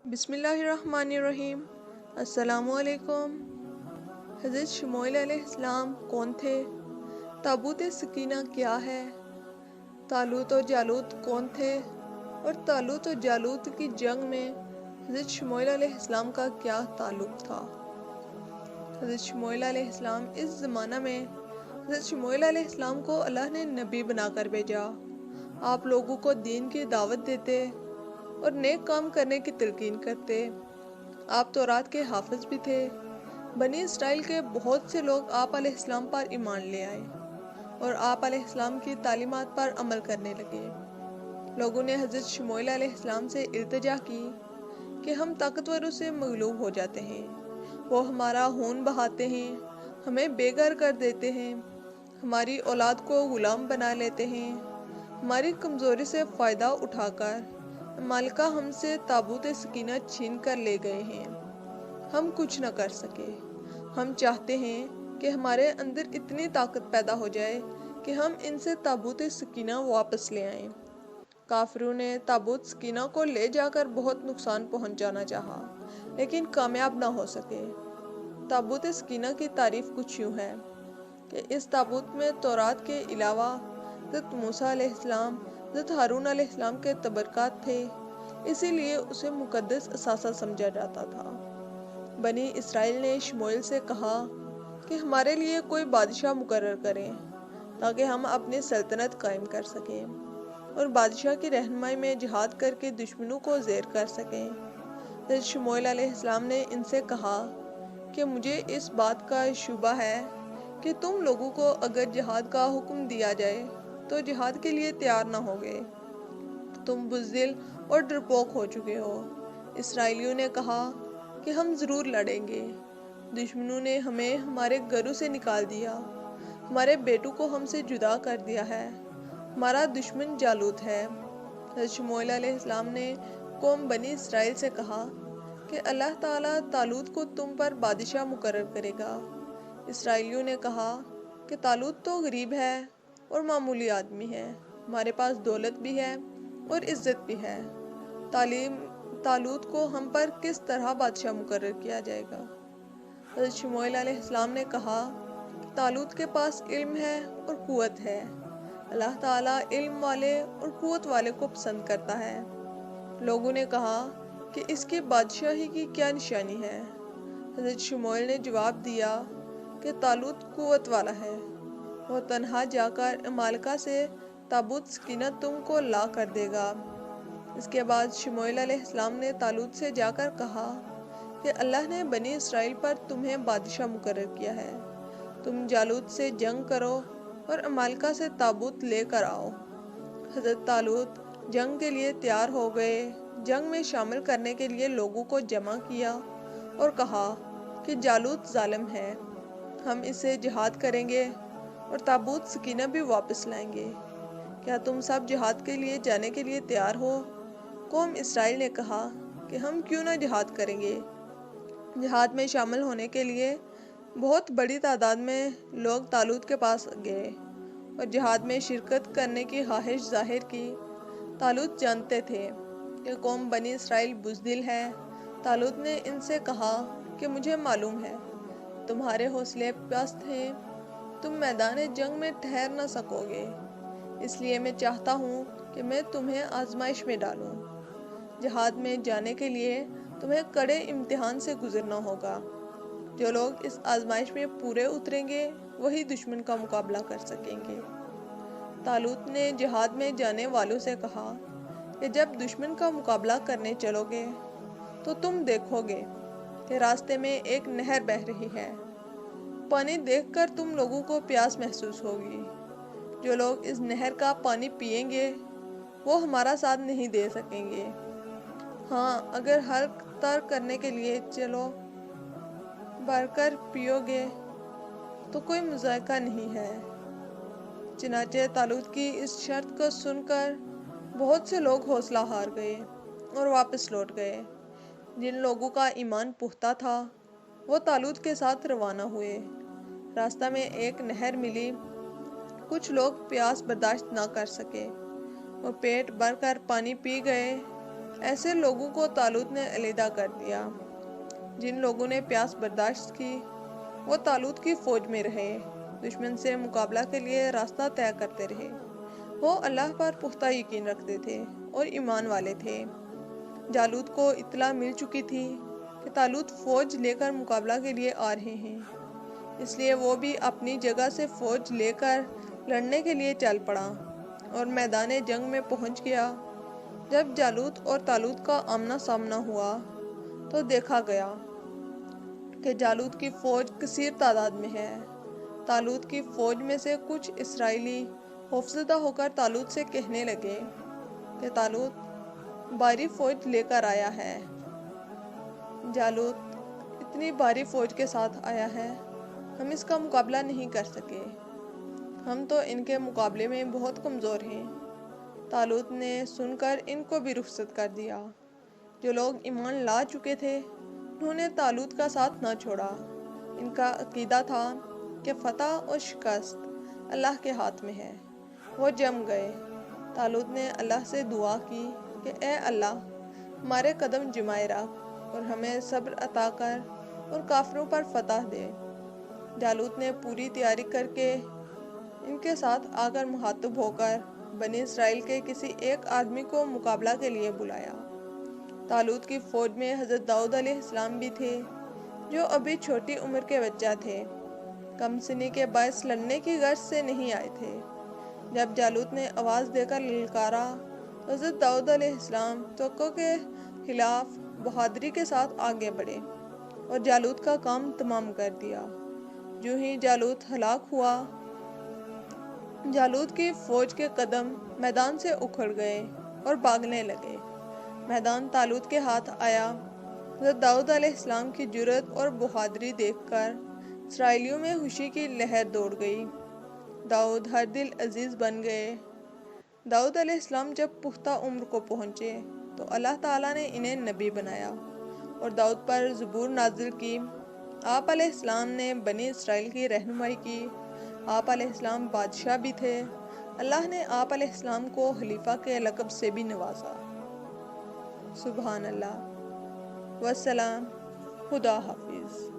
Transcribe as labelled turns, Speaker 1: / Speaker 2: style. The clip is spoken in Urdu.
Speaker 1: بسم اللہ الرحمن الرحیم۔ السلام علیکم۔ حضرت شموئیل علیہ السلام کون تھے؟ تابوت سکینہ کیا ہے؟ طالوت و جالوت کون تھے؟ اور طالوت و جالوت کی جنگ میں حضرت شموئیل علیہ السلام کا کیا تعلق تھا؟ حضرت شموئیل علیہ السلام اس زمانہ میں حضرت شموئیل علیہ السلام کو اللہ نے نبی بنا کر بھیجا۔ آپ لوگوں کو دین کی دعوت دیتے اور نیک کام کرنے کی تلقین کرتے۔ آپ تورات کے حافظ بھی تھے۔ بنی اسرائیل کے بہت سے لوگ آپ علیہ السلام پر ایمان لے آئے اور آپ علیہ السلام کی تعلیمات پر عمل کرنے لگے۔ لوگوں نے حضرت شموئیل علیہ السلام سے التجا کی کہ ہم طاقتوروں سے مغلوب ہو جاتے ہیں، وہ ہمارا خون بہاتے ہیں، ہمیں بے گھر کر دیتے ہیں، ہماری اولاد کو غلام بنا لیتے ہیں، ہماری کمزوری سے فائدہ اٹھا کر مالکہ ہم سے تابوت سکینہ چھین کر لے گئے ہیں۔ ہم کچھ نہ کر سکے۔ ہم چاہتے ہیں کہ ہمارے اندر اتنی طاقت پیدا ہو جائے کہ ہم ان سے تابوت سکینہ واپس لے آئیں۔ کافروں نے تابوت سکینہ کو لے جا کر بہت نقصان پہنچانا چاہا، لیکن کامیاب نہ ہو سکے۔ تابوت سکینہ کی تعریف کچھ یوں ہے کہ اس تابوت میں تورات کے علاوہ حضرت موسیٰ علیہ السلام، حضرت ہارون علیہ السلام کے تبرکات تھے، اسی لیے اسے مقدس اثاثہ سمجھا جاتا تھا۔ بنی اسرائیل نے شموئیل سے کہا کہ ہمارے لیے کوئی بادشاہ مقرر کریں تاکہ ہم اپنی سلطنت قائم کر سکیں اور بادشاہ کی رہنمائی میں جہاد کر کے دشمنوں کو زیر کر سکیں۔ حضرت شموئیل علیہ السلام نے ان سے کہا کہ مجھے اس بات کا شبہ ہے کہ تم لوگوں کو اگر جہاد کا حکم دیا جائے تو جہاد کے لیے تیار نہ ہوگے۔ تم بزدل اور ڈرپوک ہو چکے ہو۔ اسرائیلیوں نے کہا کہ ہم ضرور لڑیں گے۔ دشمنوں نے ہمیں ہمارے گھروں سے نکال دیا، ہمارے بیٹوں کو ہم سے جدا کر دیا ہے۔ ہمارا دشمن جالوت ہے۔ حضرت شموئیل علیہ السلام نے قوم بنی اسرائیل سے کہا کہ اللہ تعالیٰ طالوت کو تم پر بادشاہ مقرر کرے گا۔ اسرائیلیوں نے کہا کہ طالوت تو غریب ہے اور معمولی آدمی ہے، ہمارے پاس دولت بھی ہے اور عزت بھی ہے، طالوت کو ہم پر کس طرح بادشاہ مقرر کیا جائے گا؟ حضرت شموئیل علیہ السلام نے کہا کہ طالوت کے پاس علم ہے اور قوت ہے۔ اللہ تعالیٰ علم والے اور قوت والے کو پسند کرتا ہے۔ لوگوں نے کہا کہ اس کی بادشاہی کی کیا نشانی ہے؟ حضرت شموئیل نے جواب دیا کہ طالوت قوت والا ہے، وہ تنہا جا کر عمالقہ سے تابوت سکینہ تم کو لا کر دے گا۔ اس کے بعد شموئیل علیہ السلام نے طالوت سے جا کر کہا کہ اللہ نے بنی اسرائیل پر تمہیں بادشاہ مقرر کیا ہے، تم جالوت سے جنگ کرو اور عمالقہ سے تابوت لے کر آؤ۔ حضرت طالوت جنگ کے لیے تیار ہو گئے۔ جنگ میں شامل کرنے کے لیے لوگوں کو جمع کیا اور کہا کہ جالوت ظالم ہے، ہم اسے جہاد کریں گے اور تابوت سکینہ بھی واپس لائیں گے۔ کیا تم سب جہاد کے لیے جانے کے لیے تیار ہو؟ قوم اسرائیل نے کہا کہ ہم کیوں نہ جہاد کریں گے۔ جہاد میں شامل ہونے کے لیے بہت بڑی تعداد میں لوگ طالوت کے پاس گئے اور جہاد میں شرکت کرنے کی خواہش ظاہر کی۔ طالوت جانتے تھے کہ قوم بنی اسرائیل بزدل ہے۔ طالوت نے ان سے کہا کہ مجھے معلوم ہے تمہارے حوصلے پست ہیں، تم میدان جنگ میں ٹھہر نہ سکو گے، اس لیے میں چاہتا ہوں کہ میں تمہیں آزمائش میں ڈالوں۔ جہاد میں جانے کے لیے تمہیں کڑے امتحان سے گزرنا ہوگا۔ جو لوگ اس آزمائش میں پورے اتریں گے وہی دشمن کا مقابلہ کر سکیں گے۔ طالوت نے جہاد میں جانے والوں سے کہا کہ جب دشمن کا مقابلہ کرنے چلو گے تو تم دیکھو گے کہ راستے میں ایک نہر بہہ رہی ہے، پانی دیکھ کر تم لوگوں کو پیاس محسوس ہوگی۔ جو لوگ اس نہر کا پانی پئیں گے وہ ہمارا ساتھ نہیں دے سکیں گے۔ ہاں، اگر حلق ترک کرنے کے لیے چلو بھر کر پیو گے تو کوئی مذائقہ نہیں ہے۔ چنانچہ طالوت کی اس شرط کو سن کر بہت سے لوگ حوصلہ ہار گئے اور واپس لوٹ گئے۔ جن لوگوں کا ایمان پختہ تھا وہ طالوت کے ساتھ روانہ ہوئے۔ راستہ میں ایک نہر ملی۔ کچھ لوگ پیاس برداشت نہ کر سکے، وہ پیٹ بھر کر پانی پی گئے ایسے لوگوں کو طالوت نے علیحدہ کر دیا۔ جن لوگوں نے پیاس برداشت کی وہ طالوت کی فوج میں رہے، دشمن سے مقابلہ کے لیے راستہ طے کرتے رہے۔ وہ اللہ پر پختہ یقین رکھتے تھے اور ایمان والے تھے۔ جالوت کو اطلاع مل چکی تھی کہ طالوت فوج لے کر مقابلہ کے لیے آ رہے ہیں، اس لیے وہ بھی اپنی جگہ سے فوج لے کر لڑنے کے لیے چل پڑا اور میدان جنگ میں پہنچ گیا۔ جب جالوت اور طالوت کا آمنا سامنا ہوا تو دیکھا گیا کہ جالوت کی فوج کثیر تعداد میں ہے۔ طالوت کی فوج میں سے کچھ اسرائیلی خوفزدہ ہو کر طالوت سے کہنے لگے کہ طالوت بھاری فوج لے کر آیا ہے۔ جالوت اتنی بھاری فوج کے ساتھ آیا ہے، ہم اس کا مقابلہ نہیں کر سکے، ہم تو ان کے مقابلے میں بہت کمزور ہیں۔ طالوت نے سن کر ان کو بھی رخصت کر دیا۔ جو لوگ ایمان لا چکے تھے انہوں نے طالوت کا ساتھ نہ چھوڑا۔ ان کا عقیدہ تھا کہ فتح اور شکست اللہ کے ہاتھ میں ہے۔ وہ جم گئے۔ طالوت نے اللہ سے دعا کی کہ اے اللہ، ہمارے قدم جمائے رکھ اور ہمیں صبر عطا کر اور کافروں پر فتح دے۔ جالوت نے پوری تیاری کر کے ان کے ساتھ آ کر مخاطب ہو کر بنی اسرائیل کے کسی ایک آدمی کو مقابلہ کے لیے بلایا۔ طالوت کی فوج میں حضرت داؤد علیہ السلام بھی تھے، جو ابھی چھوٹی عمر کے بچہ تھے، کم سنی کے باعث لڑنے کی غرض سے نہیں آئے تھے۔ جب جالوت نے آواز دے کر للکارا تو حضرت داؤد علیہ السلام توقع کے خلاف بہادری کے ساتھ آگے بڑھے اور جالوت کا کام تمام کر دیا۔ جو ہی جالوت ہلاک ہوا، جالوت کی فوج کے قدم میدان سے اکھڑ گئے اور بھاگنے لگے۔ میدان طالوت کے ہاتھ آیا۔ حضرت داؤد علیہ السلام کی جرأت اور بہادری دیکھ کر اسرائیلیوں میں خوشی کی لہر دوڑ گئی۔ داؤد ہر دل عزیز بن گئے۔ داؤد علیہ السلام جب پختہ عمر کو پہنچے تو اللہ تعالیٰ نے انہیں نبی بنایا اور داؤد پر زبور نازل کی۔ آپ علیہ السلام نے بنی اسرائیل کی رہنمائی کی۔ آپ علیہ السلام بادشاہ بھی تھے۔ اللہ نے آپ علیہ السلام کو خلیفہ کے لقب سے بھی نوازا۔ سبحان اللہ والسلام۔ خدا حافظ۔